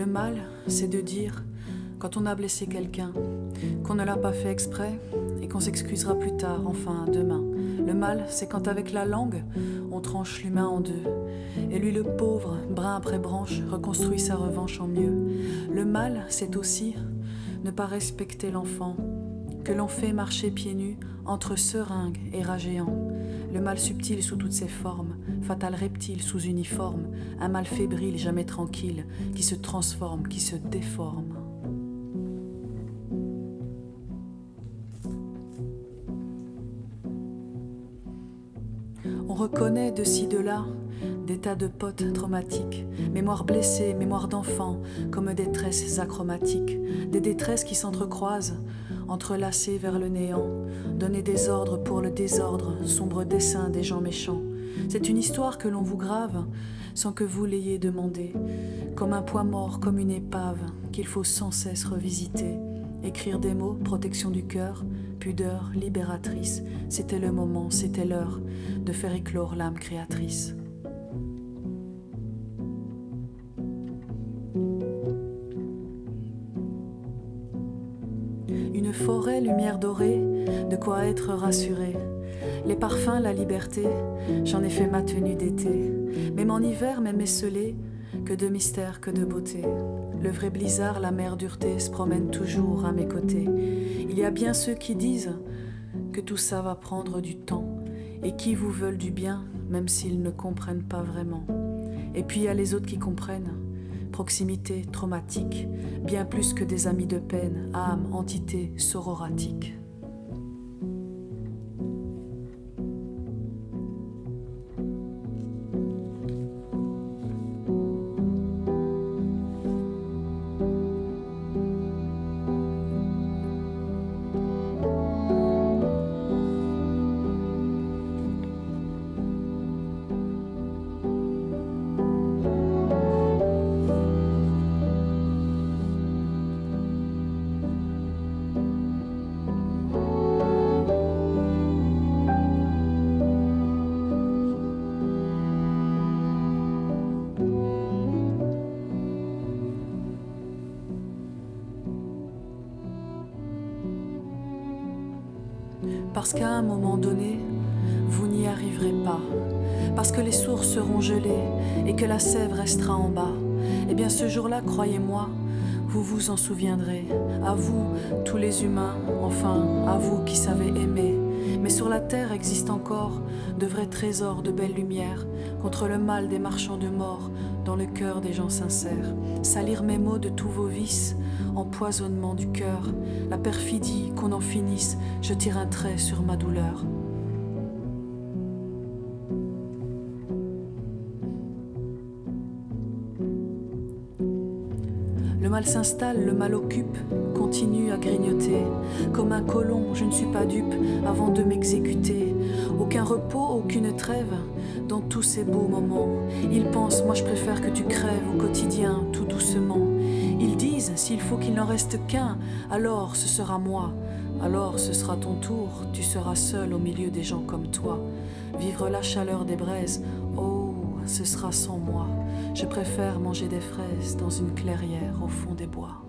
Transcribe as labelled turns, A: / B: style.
A: Le mal, c'est de dire, quand on a blessé quelqu'un, qu'on ne l'a pas fait exprès et qu'on s'excusera plus tard, enfin demain. Le mal, c'est quand avec la langue, on tranche l'humain en deux. Et lui, le pauvre, brin après branche, reconstruit sa revanche en mieux. Le mal, c'est aussi ne pas respecter l'enfant, que l'on fait marcher pieds nus entre seringues et rats géants. Le mal subtil sous toutes ses formes, fatal reptile sous uniforme, un mal fébrile jamais tranquille, qui se transforme, qui se déforme. On reconnaît de ci de là des tas de potes traumatiques, mémoires blessées, mémoires d'enfants, comme détresses achromatiques, des détresses qui s'entrecroisent, entrelacées vers le néant, donner des ordres pour le désordre, sombre dessein des gens méchants. C'est une histoire que l'on vous grave sans que vous l'ayez demandé, comme un poids mort, comme une épave qu'il faut sans cesse revisiter. Écrire des mots, protection du cœur, pudeur libératrice, c'était le moment, c'était l'heure de faire éclore l'âme créatrice. Une forêt, lumière dorée, de quoi être rassuré. Les parfums, la liberté, j'en ai fait ma tenue d'été. Même en hiver, même esselé, que de mystère, que de beauté. Le vrai blizzard, la mer dureté, se promène toujours à mes côtés. Il y a bien ceux qui disent que tout ça va prendre du temps et qui vous veulent du bien, même s'ils ne comprennent pas vraiment. Et puis il y a les autres qui comprennent. Proximité traumatique, bien plus que des amis de peine, âme, entité sororatique. Parce qu'à un moment donné, vous n'y arriverez pas. Parce que les sources seront gelées et que la sève restera en bas. Eh bien ce jour-là, croyez-moi, vous vous en souviendrez. À vous, tous les humains, enfin, à vous qui savez aimer. Mais sur la terre existent encore de vrais trésors de belles lumières contre le mal des marchands de mort dans le cœur des gens sincères. Salir mes mots de tous vos vices, empoisonnement du cœur, la perfidie, qu'on en finisse, je tire un trait sur ma douleur. Le mal s'installe, le mal occupe, continue à grignoter. Comme un colon, je ne suis pas dupe avant de m'exécuter. Aucun repos, aucune trêve dans tous ces beaux moments. Ils pensent, moi je préfère que tu crèves au quotidien, tout doucement. Ils disent, s'il faut qu'il n'en reste qu'un, alors ce sera moi. Alors ce sera ton tour, tu seras seul au milieu des gens comme toi. Vivre la chaleur des braises, oh, ce sera sans moi. Je préfère manger des fraises dans une clairière au fond des bois.